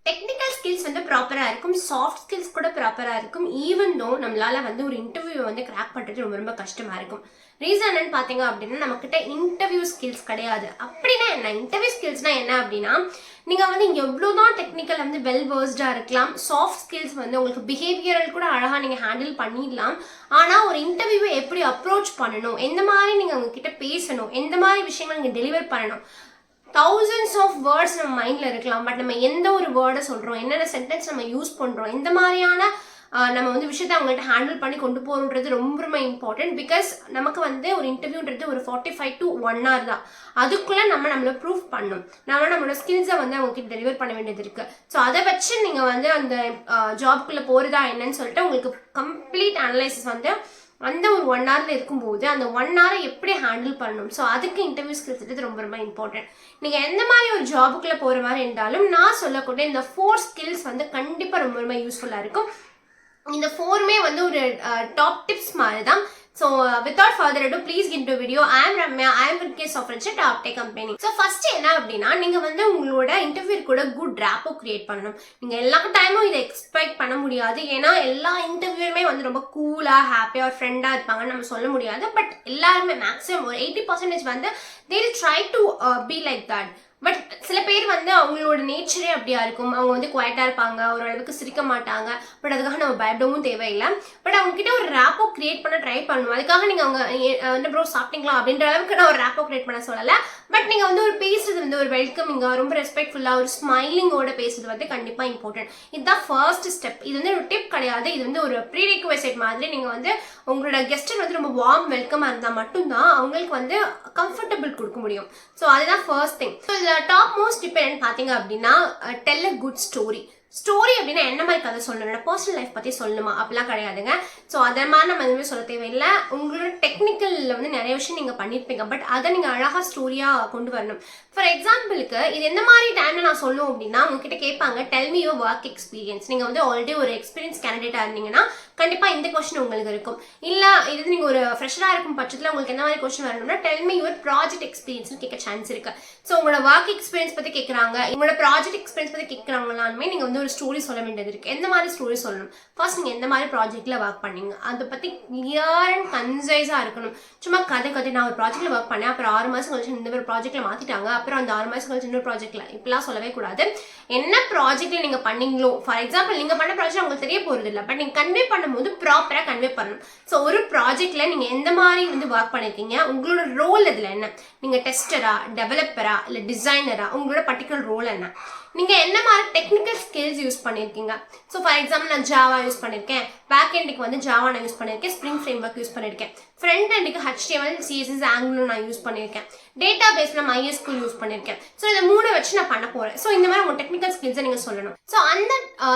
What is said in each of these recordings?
Technical skills வந்து ப்ராப்பராக இருக்கும், சாஃப்ட் ஸ்கில்ஸ் கூட ப்ராப்பராக இருக்கும். ஈவன் தோ நம்மளால வந்து ஒரு இன்டர்வியூ வந்து கிராக் பண்ணுறது ரொம்ப ரொம்ப கஷ்டமாக இருக்கும். ரீசன் என்னன்னு பார்த்தீங்க அப்படின்னா, நம்மக்கிட்ட இன்டர்வியூ ஸ்கில்ஸ் கிடையாது. அப்படின்னா என்ன, இன்டர்வியூ ஸ்கில்ஸ்னால் என்ன அப்படின்னா, நீங்கள் வந்து எவ்வளோதான் டெக்னிக்கல் வந்து வெல் வேர்ஸ்டாக இருக்கலாம், சாஃப்ட் ஸ்கில்ஸ் வந்து உங்களுக்கு பிஹேவியரல் கூட அழகாக நீங்கள் ஹேண்டில் பண்ணிடலாம். ஆனால் ஒரு இன்டர்வியூவை எப்படி அப்ரோச் பண்ணணும், எந்த மாதிரி நீங்கள் அவங்கக்கிட்ட பேசணும், எந்த மாதிரி விஷயங்கள் நீங்கள் டெலிவர் பண்ணணும், thousands of words நம்ம மைண்டில் இருக்கலாம். பட் நம்ம எந்த ஒரு வேர்டை சொல்கிறோம், என்னென்ன சென்டென்ஸ் நம்ம யூஸ் பண்ணுறோம், எந்த மாதிரியான நம்ம வந்து விஷயத்தை அவங்கள்ட்ட ஹேண்டில் பண்ணி கொண்டு போகிறோன்றது ரொம்ப ரொம்ப இம்பார்ட்டன்ட். பிகாஸ் நமக்கு வந்து ஒரு இன்டர்வியூன்றது ஒரு 45 to 1 hour தான். அதுக்குள்ளே நம்மளை ப்ரூஃப் பண்ணணும், நம்மளோட ஸ்கில்ஸை வந்து அவங்ககிட்ட டெலிவர் பண்ண வேண்டியது இருக்குது. ஸோ அதை வச்சு நீங்கள் வந்து அந்த ஜாப்குள்ளே போகிறதா என்னன்னு சொல்லிட்டு உங்களுக்கு கம்ப்ளீட் அனலைசிஸ் வந்து அந்த ஒரு 1 hour இருக்கும்போது அந்த 1 hour எப்படி ஹேண்டில் பண்ணணும். ஸோ அதுக்கு இன்டர்வியூ ஸ்கில்ஸ் ரொம்ப ரொம்ப இம்பார்ட்டன்ட். நீங்கள் எந்த மாதிரி ஒரு ஜாபுக்குள்ளே போகிற மாதிரி இருந்தாலும் நான் சொல்லக்கூடிய இந்த 4 ஸ்கில்ஸ் வந்து கண்டிப்பாக ரொம்ப ரொம்ப யூஸ்ஃபுல்லாக இருக்கும். இந்த 4மே வந்து ஒரு டாப் டிப்ஸ் மாதிரி தான். So without further ado, please get into the video. I am Ramya. I am with Case of Friendship Uptake Company. So first என்ன அப்படின்னா, நீங்க வந்து உங்களோட இன்டர்வியூ கூட குட் ரேப்போ கிரியேட் பண்ணணும். நீங்க எல்லா டைமும் இதை எக்ஸ்பெக்ட் பண்ண முடியாது. ஏன்னா எல்லா இன்டர்வியூமே வந்து ரொம்ப கூலா ஹாப்பியா ஒரு ஃப்ரெண்டா இருப்பாங்கன்னு நம்ம சொல்ல முடியாது. பட் எல்லாருமே மேக்ஸிமம் ஒரு 80% வந்து they will try to be like that. But சில பேர் வந்து அவங்களோட நேச்சரே அப்படியா இருக்கும். அவங்க வந்து குவைட்டாக இருப்பாங்க, ஓரளவுக்கு சிரிக்க மாட்டாங்க. பட் அதுக்காக நம்ம பயப்படவும் தேவையில்லை. பட் அவங்க கிட்ட ஒரு ரேப்போ கிரியேட் பண்ண ட்ரை பண்ணணும். அதுக்காக நீங்கள் அவங்க என்ன ப்ரோ சாப்பிட்டீங்களா அப்படின்ற அளவுக்கு நான் ஒரு ரேப்போ கிரியேட் பண்ண சொல்லலை. பட் நீங்கள் வந்து ஒரு பேசுறது வந்து ஒரு வெல்கமிங்காக, ரொம்ப ரெஸ்பெக்ட்ஃபுல்லாக, ஒரு ஸ்மைலிங்கோட பேசுறது வந்து கண்டிப்பாக இம்பார்ட்டன்ட். இதுதான் ஃபர்ஸ்ட் ஸ்டெப். இது வந்து ஒரு டிப் கிடையாது, இது வந்து ஒரு ப்ரீ ரெக்வெஸ்ட் மாதிரி. நீங்கள் வந்து உங்களோட கெஸ்ட்டு வந்து ரொம்ப வார்ம் வெல்கமாக இருந்தால் மட்டும்தான் அவங்களுக்கு வந்து கம்ஃபர்டபுள் கொடுக்க முடியும். ஸோ அதுதான் ஃபர்ஸ்ட் திங். ஸோ இதில் டாப் மோஸ்ட் டிப் என்னன்னு பார்த்தீங்க அப்படின்னா, tell a good story. Story அப்படின்னா என்ன மாதிரி கதை சொல்லணும், பர்சனல் லைஃப் பற்றி சொல்லணுமா அப்படிலாம் கிடையாதுங்க. ஸோ அதை மாதிரி நம்ம எதுவுமே சொல்ல தேவையில்லை. உங்களோட டெக்னிக்கலில் வந்து நிறைய விஷயம் நீங்கள் பண்ணியிருப்பீங்க, பட் அதை நீங்கள் அழகாக ஸ்டோரியாக கொண்டு வரணும். ஃபார் எக்ஸாம்பிளுக்கு இது எந்த மாதிரி டைமில் நான் சொல்லுவோம் அப்படின்னா, உங்ககிட்ட கேட்பாங்க tell me your work experience. நீங்கள் வந்து ஆல்ரெடி ஒரு எக்ஸ்பீரியன்ஸ் கேண்டிடேட்டாக இருந்தீங்கன்னா கண்டிப்பாக இந்த கொஸ்டின் உங்களுக்கு இருக்கும். இல்லை இது நீங்கள் ஒரு ஃப்ரெஷராக இருக்கும் பட்சத்தில் உங்களுக்கு எந்த மாதிரி கொஸ்டின் வரணும்னா டெல் மீ யுவர் ப்ராஜெக்ட் எக்ஸ்பீரியன்ஸ்னு கேட்க சான்ஸ் இருக்கு. ஸோ உங்களோட ஒர்க் எக்ஸ்பீரியன்ஸ் பற்றி கேட்குறாங்க, உங்களோட ப்ராஜெக்ட் எக்ஸ்பீரியன்ஸ் பற்றி கேட்குறாங்களாலுமே நீங்கள் வந்து ஒரு ஸ்டோரி சொல்ல வேண்டியது இருக்கு. எந்த மாதிரி ஸ்டோரி சொல்லணும், ஃபர்ஸ்ட் நீங்கள் எந்த மாதிரி ப்ராஜெக்ட்ல ஒர்க் பண்ணீங்க அதை பற்றி கிளியர் அண்ட் கன்சைஸாக இருக்கணும். சும்மா கதை நான் ஒரு ப்ராஜெக்ட்ல ஒர்க் பண்ணேன், அப்புறம் 6 மாதம் கழிச்சு இந்த ஒரு ப்ராஜெக்ட்ல மாற்றிட்டாங்க, அப்புறம் அந்த 6 மாதம் கழிச்சு இன்னொரு ப்ராஜெக்ட்ல, இப்படிலாம் சொல்லவே கூடாது. என்ன ப்ராஜெக்ட்ல நீங்கள் பண்ணீங்களோ, ஃபார் எக்ஸாம்பிள் நீங்கள் பண்ண ப்ராஜெக்ட் உங்களுக்கு தெரிய போகிறது இல்லை, பட் நீங்கள் கன்வே பண்ணும்போது ப்ராப்பராக கன்வே பண்ணணும். ஸோ ஒரு ப்ராஜெக்ட்ல நீங்கள் எந்த மாதிரி வந்து ஒர்க் பண்ணியிருக்கீங்க, உங்களோட ரோல் இதில் என்ன, நீங்கள் டெஸ்டரா, டெவலப்பரா, இல்லை டிசைனரா, உங்களோட பர்டிகுலர் ரோல் என்ன, நீங்கள் என்ன மாதிரி டெக்னிக்கல் ஸ்கில்ஸ் யூஸ் பண்ணியிருக்கீங்க. ஸோ ஃபார் எக்ஸாம்பிள் நான் ஜாவா யூஸ் பண்ணியிருக்கேன், பேக் எண்டுக்கு வந்து ஜாவா நான் யூஸ் பண்ணியிருக்கேன், ஸ்ப்ரிங் ஃப்ரேம் ஒர்க் யூஸ் பண்ணியிருக்கேன், ஃப்ரண்ட் எண்டுக்கு HTML, CSS, Angular நான் யூஸ் பண்ணியிருக்கேன், டேட்டா பேஸில் MySQL யூஸ் பண்ணியிருக்கேன். ஸோ இதை 3 வச்சு நான் பண்ண போகிறேன். ஸோ இந்த மாதிரி உங்கள் டெக்னிக்கல் ஸ்கில்ஸை நீங்கள் சொல்லணும். ஸோ அந்த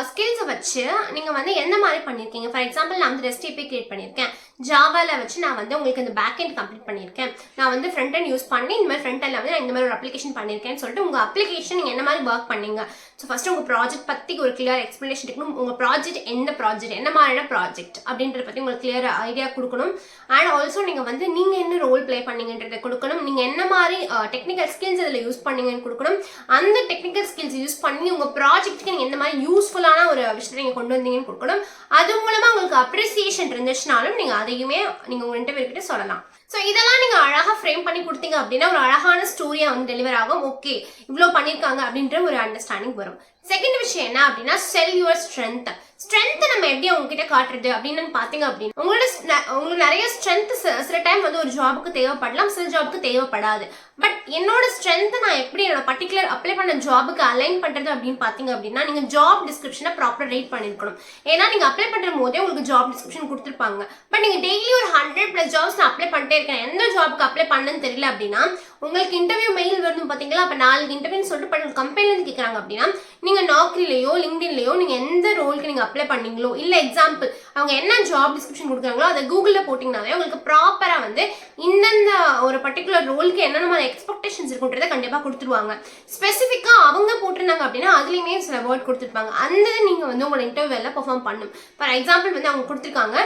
ஸ்கில்ஸை வச்சு நீங்கள் வந்து எந்த மாதிரி பண்ணியிருக்கீங்க. ஃபார் எக்ஸாம்பிள் நான் வந்து REST API கிரியேட் பண்ணியிருக்கேன், ஜாவாவில் வச்சு நான் வந்து உங்களுக்கு இந்த பேக் எண்ட் கம்ப்ளீட் பண்ணியிருக்கேன், நான் வந்து ஃப்ரண்ட் எண்ட் யூஸ் பண்ணி இந்த மாதிரி ஃப்ரண்ட் எண்டில் வந்து நான் இந்த மாதிரி ஒரு அப்ளிகேஷன் பண்ணியிருக்கேன்னு சொல்லிட்டு உங்கள் அப்ளிகேஷன் நீங்கள் என்ன மாதிரி ஒர்க் பண்ணீங்க. ஸோ ஃபஸ்ட்டு உங்கள் ப்ராஜெக்ட் பற்றி ஒரு கிளியர் எக்ஸ்ப்ளனேஷன் இருக்கணும். உங்கள் ப்ராஜெக்ட் எந்த ப்ராஜெக்ட், என்ன மாதிரியான ப்ராஜெக்ட் அப்படின்றத பற்றி உங்களுக்கு கிளியர் ஐடியா கொடுக்கணும். அண்ட் ஆல்சோ நீங்கள் வந்து நீங்கள் என்ன ரோல் ப்ளே பண்ணீங்கன்றதை கொடுக்கணும். நீங்கள் என்ன மாதிரி டெக்னிக்கல் ஸ்கில்ஸ் இதில் யூஸ் பண்ணீங்கன்னு கொடுக்கணும். அந்த டெக்னிக்கல் ஸ்கில்ஸ் யூஸ் பண்ணி உங்கள் ப்ராஜெக்ட்டுக்கு நீங்கள் எந்த மாதிரி யூஸ்ஃபுல்லான ஒரு விஷயத்தை நீங்கள் கொண்டு வந்தீங்கன்னு கொடுக்கணும். அது மூலமாக உங்களுக்கு அப்ரிசியேஷன் இருந்துச்சுனாலும் நீங்கள் அதையுமே நீங்கள் உங்கள் இன்டர்வியூ கிட்ட சொல்லலாம். ஸோ இதெல்லாம் நீங்கள் அழகாக ஃப்ரேம் பண்ணி கொடுத்தீங்க அப்படின்னா ஒரு அழகான ஸ்டோரியாக வந்து டெலிவர் ஆகும். ஓகே இவ்வளோ பண்ணியிருக்காங்க அப்படின்ற ஒரு அண்டர்ஸ்டாண்டிங் வரும். செகண்ட் விஷயம் என்ன அப்படின்னா, செல் யுவர் ஸ்ட்ரென்த். ஸ்ட்ரென்த்தை நம்ம எப்படி உங்ககிட்ட காட்டுறது அப்படின்னு பார்த்தீங்க அப்படின்னா, உங்களுக்கு நிறைய ஸ்ட்ரென்த் சில டைம் வந்து ஒரு ஜாபுக்கு தேவைப்படலாம், சில ஜாபுக்கு தேவைப்படாது. பட் என்னோட ஸ்ட்ரென்த்தை நான் எப்படி என்னோட பர்டிகுலர் அப்ளை பண்ண ஜாபுக்கு அலைன் பண்ணுறது அப்படின்னு பார்த்தீங்க அப்படின்னா, நீங்கள் ஜாப் டிஸ்கிரிப்ஷனை ப்ராப்பராக ரீட் பண்ணியிருக்கணும். ஏன்னா நீங்கள் அப்ளை பண்ணுற போதே உங்களுக்கு ஜாப் டிஸ்கிரிப்ஷன் கொடுத்துருப்பாங்க. பட் நீங்கள் டெய்லி ஒரு 100+ ஜாப்ஸ் நான் அப்ளை பண்ணிட்டே இருக்கேன், எந்த ஜாபுக்கு அப்ளை பண்ணணும்னு தெரியல அப்படின்னா, உங்களுக்கு இன்டர்வியூ மெயில் வரணும் பார்த்தீங்களா, அப்போ 4 இன்டர்வியூன்னு சொல்லிட்டு கம்பெனிலேருந்து கேட்குறாங்க அப்படின்னா, நீங்கள் நாக்ரிலையோ லிங்க்டின்லையோ நீங்கள் எந்த ரோலுக்கு நீங்கள் அப்ளை பண்ணீங்களோ, இல்லை எக்ஸாம்பிள் அவங்க என்ன ஜாப் டிஸ்கிரிப்ஷன் கொடுக்குறாங்களோ அதை கூகுளில் போட்டிங்கனாவே உங்களுக்கு ப்ராப்பராக வந்து இந்தந்த ஒரு பர்டிகுலர் ரோலுக்கு என்னென்ன மாதிரி எக்ஸ்பெக்டேஷன்ஸ் இருக்குன்றதை கண்டிப்பாக கொடுத்துருவாங்க. ஸ்பெசிஃபிக்காக அவங்க போட்டிருந்தாங்க அப்படின்னா அதுலேயுமே சில வேர்ட் கொடுத்துருப்பாங்க. அந்த நீங்கள் வந்து உங்களோட இன்டர்வியூவில் பெர்ஃபார்ம் பண்ணணும். ஃபார் எக்ஸாம்பிள் வந்து அவங்க கொடுத்துருக்காங்க,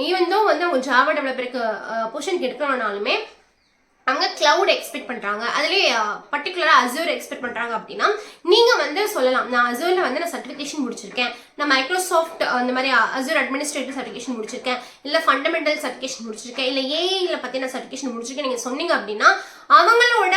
ஈவன் தோ வந்து அவங்க ஜாவா டெவலப்பருக்கு பொசிஷனுக்கு எடுக்கணும்னாலுமே அங்கே கிளவுட் எக்ஸ்பெக்ட் பண்ணுறாங்க, அதுலேயே பர்டிகுலராக அசூர் எக்ஸ்பெக்ட் பண்ணுறாங்க அப்படின்னா நீங்கள் வந்து சொல்லலாம், நான் அசூரில் வந்து நான் சர்டிஃபிகேஷன் முடிச்சிருக்கேன், நான் மைக்ரோசாஃப்ட் அந்த மாதிரி அசூர் அட்மினிஸ்ட்ரேட்டிவ் சர்டிஃபிகேஷன் முடிச்சிருக்கேன், இல்லை ஃபண்டமெண்டல் சர்டிஃபிகேஷன் முடிச்சிருக்கேன், இல்லை ஏஐயில் பற்றி நான் சர்டிஃபிகேஷன் முடிச்சிருக்கேன் நீங்கள் சொன்னீங்க அப்படின்னா அவங்களோட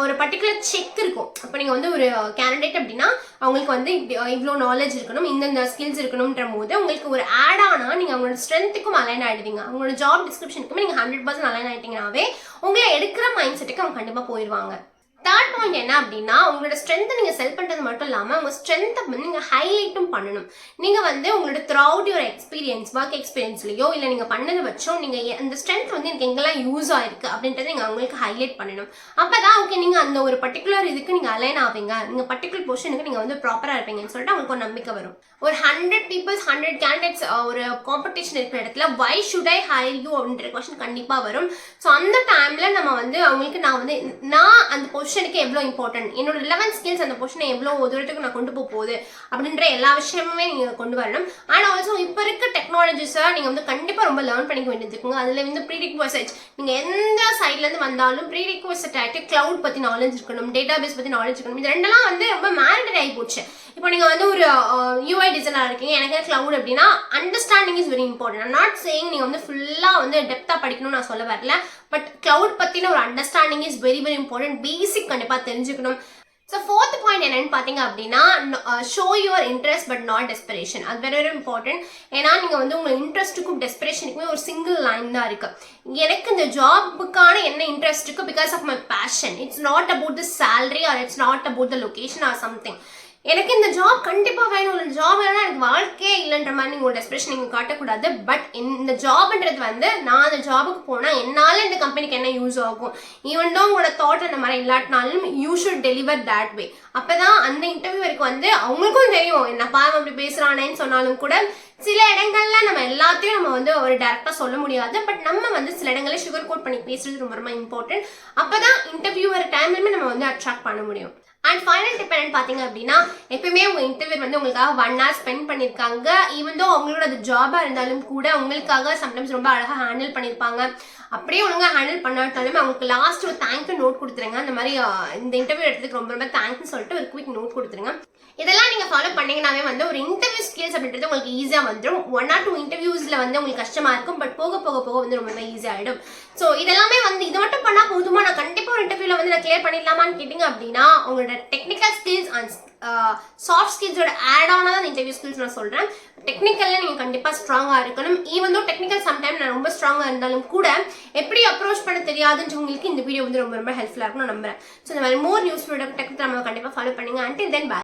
ஒரு பர்டிகுலர் செக் இருக்கும். இப்போ நீங்கள் வந்து ஒரு கேண்டிடேட் அப்படின்னா அவங்களுக்கு வந்து இவ்வளோ நாலேஜ் இருக்கணும், இந்தந்த ஸ்கில்ஸ் இருக்கணும்ன்ற போது உங்களுக்கு ஒரு ஆட் ஆனால் நீங்கள் அவங்களோட ஸ்ட்ரென்த்துக்கும் அலைன் ஆகிடுவீங்க, அவங்களோட ஜாப் டிஸ்கிரிப்ஷனுக்குமே நீங்கள் 100% அலைன் ஆகிட்டீங்கன்னாவே உங்களை எடுக்கிற மைண்ட் செட்டுக்கு அவங்க கண்டிப்பாக போயிடுவாங்க. தேர்ட் பாயிண்ட் என்ன அப்படின்னா உங்களோட ஸ்ட்ரென்த்தை நீங்கள் செல் பண்ணுறது மட்டும் இல்லாமல் உங்கள் ஸ்ட்ரென்த்தை வந்து நீங்கள் ஹைலைட்டும் பண்ணணும். நீங்கள் வந்து உங்களோட throughout your experience, work எக்ஸ்பீரியன்ஸ்லையோ இல்லை நீங்கள் பண்ணதை வச்சோம் நீங்கள் அந்த ஸ்ட்ரென்த் வந்து எனக்கு எங்கெல்லாம் யூஸ் ஆயிருக்கு அப்படின்றத நீங்கள் அவங்களுக்கு ஹைலைட் பண்ணணும். அப்போ தான் ஓகே நீங்கள் அந்த ஒரு பர்டிகுலர் இதுக்கு நீங்கள் அலைன் ஆவீங்க, நீங்கள் பர்டிகுலர் பொசிஷனுக்கு நீங்கள் வந்து ப்ராப்பராக இருப்பீங்கன்னு சொல்லிட்டு அவங்களுக்கு ஒரு நம்பிக்கை வரும். ஒரு 100 பீப்புள்ஸ் 100 கேண்டிடேட்ஸ் ஒரு காம்படிஷன் இருக்கிற இடத்துல why should I hire you அப்படின்ற கொஸ்டின் கண்டிப்பாக வரும். ஸோ அந்த டைமில் நம்ம வந்து அவங்களுக்கு நான் அந்த பொசிஷனுக்கு எவ்வளோ இம்பார்ட்டன்ட், என்னோட 11 ஸ்கில்ஸ் அந்த பொசிஷனை எவ்வளோ தூரத்துக்கு நான் கொண்டு போகுது அப்படின்ற எல்லா விஷயமுமே நீங்கள் கொண்டு வரணும். அண்ட் ஆல்சோ இப்போ இருக்க டெக்னாலஜிஸை நீங்கள் வந்து கண்டிப்பாக ரொம்ப லேர்ன் பண்ணிக்க வேண்டியது இருக்குங்க. அதில் வந்து ப்ரீரிக்வசைட்ஸ் நீங்கள் எந்த சைட்லேருந்து வந்தாலும் ப்ரீரிக்வசைட் ஆகிட்டு கிளவுட் பற்றி நாலேஜ் இருக்கணும், டேட்டா பேஸ் பற்றி நாலேஜ் இருக்கணும். இது ரெண்டெல்லாம் வந்து ரொம்ப மேண்டரி ஆகி போச்சு. இப்போ நீங்கள் வந்து ஒரு யூஐ டிசைனர் இருக்கீங்க, எனக்கு கிளவுட் அப்படின்னா understanding is very important. I'm not saying நீங்கள் வந்து ஃபுல்லாக வந்து டெப்த்தாக படிக்கணும்னு நான் சொல்ல வரல, பட் கிளவுட் பற்றின ஒரு understanding is very very important. Basic கண்டிப்பாக தெரிஞ்சுக்கணும். ஸோ ஃபோர்த் பாயிண்ட் என்னன்னு பார்த்தீங்க அப்படின்னா show your interest but not desperation. அது வெரி வெரி இம்பார்ட்டன்ட். ஏன்னா நீங்கள் வந்து உங்கள் இன்ட்ரெஸ்ட்டுக்கும் டெஸ்பிரேஷனுக்குமே ஒரு சிங்கிள் லைன் தான் இருக்கு. எனக்கு இந்த ஜாபுக்கான என்ன இன்ட்ரெஸ்ட் இருக்கு because of my passion. It's not about the salary or it's not about the location or something. எனக்கு இந்த ஜாப் கண்டிப்பாக வேணும், இந்த ஜாப் இல்லைன்னா எனக்கு வாழ்க்கையே இல்லைன்ற மாதிரி நீங்கள் டெஸ்பிரேஷன் நீங்கள் காட்டக்கூடாது. பட் இந்த ஜாப்ன்றது வந்து நான் அந்த ஜாபுக்கு போனால் என்னால் இந்த கம்பெனிக்கு என்ன யூஸ் ஆகும், ஈவன் தான் உங்களோட தாட் அந்த மாதிரி இல்லாட்டினாலும் you should deliver that way. அப்போ தான் அந்த இன்டர்வியூவருக்கு வந்து அவங்களுக்கும் தெரியும் என்னப்பா அப்படி பேசுகிறானேன்னு சொன்னாலும் கூட சில இடங்கள்ல நம்ம எல்லாத்தையும் நம்ம வந்து ஒரு டேரக்டா சொல்ல முடியாது. பட் நம்ம வந்து சில இடங்களில் சுகர் கோட் பண்ணி பேசுறது ரொம்ப ரொம்ப இம்பார்ட்டன்ட். அப்பதான் இன்டர்வியூவர் டைம்லயுமே நம்ம வந்து அட்ராக்ட் பண்ண முடியும். அண்ட் ஃபைனல் டிப் என்னன்னு பார்த்தீங்க அப்படின்னா எப்பயுமே உங்கள் இன்டர்வியூ வந்து உங்களுக்காக 1 hour ஸ்பெண்ட் பண்ணியிருக்காங்க. ஈவன் தோ அவங்களோட அது ஜாபாக இருந்தாலும் கூட உங்களுக்காக சம்டைம்ஸ் ரொம்ப அழகாக ஹேண்டில் பண்ணியிருப்பாங்க. அப்படியே ஒழுங்காக ஹேண்டில் பண்ணாட்டாலுமே அவங்களுக்கு லாஸ்ட் ஒரு தேங்க்யூ நோட் கொடுத்துருங்க. அந்த மாதிரி இந்த இன்டர்வியூ எடுத்ததுக்கு ரொம்ப ரொம்ப தேங்க்ஸ்னு சொல்லிட்டு ஒரு குவிக் நோட் கொடுத்துருங்க. இதெல்லாம் நீங்கள் ஃபாலோ பண்ணீங்கன்னாவே வந்து ஒரு இன்டர்வியூ ஸ்கில்ஸ் அப்படின்றது உங்களுக்கு ஈஸியாக வந்துடும். 1 or 2 இன்டர்வியூஸில் வந்து உங்களுக்கு கஷ்டமாக இருக்கும், பட் போக போக போக வந்து ரொம்ப ஈஸியாக ஆகிடும். ஸோ இதெல்லாமே வந்து இது மட்டும் பண்ணால் போதுமா, நான் கண்டிப்பாக ஒரு இன்டர்வியூவில் வந்து நான் கிளியர் பண்ணிடலாமான்னு கேட்டிங்க அப்படின்னா உங்களோட டெக்னிக்கல் ஸ்கில்ஸ் அண்ட் சாஃப்ட் ஸ்கில்ஸோட ஆட் ஆனாக தான் இன்டர்வியூ ஸ்கில்ஸ் நான் சொல்கிறேன். டெக்னிக்கலில் நீங்கள் கண்டிப்பாக ஸ்ட்ராங்காக இருக்கணும். ஈவன் தோ டெக்னிக்கல் சம்டைம் நான் ரொம்ப ஸ்ட்ராங்காக இருந்தாலும் கூட எப்படி அப்ரோச் பண்ண தெரியாதுன்னு உங்களுக்கு இந்த வீடியோ வந்து ரொம்ப ரொம்ப ஹெல்ப்ஃபுல்லாக இருக்கும் நான் நம்புறேன். ஸோ இந்த மாதிரி மோர் யூஸ்ஃபுல் டெக்னிக் நம்ம கண்டிப்பாக ஃபாலோ பண்ணுங்க. Until then by.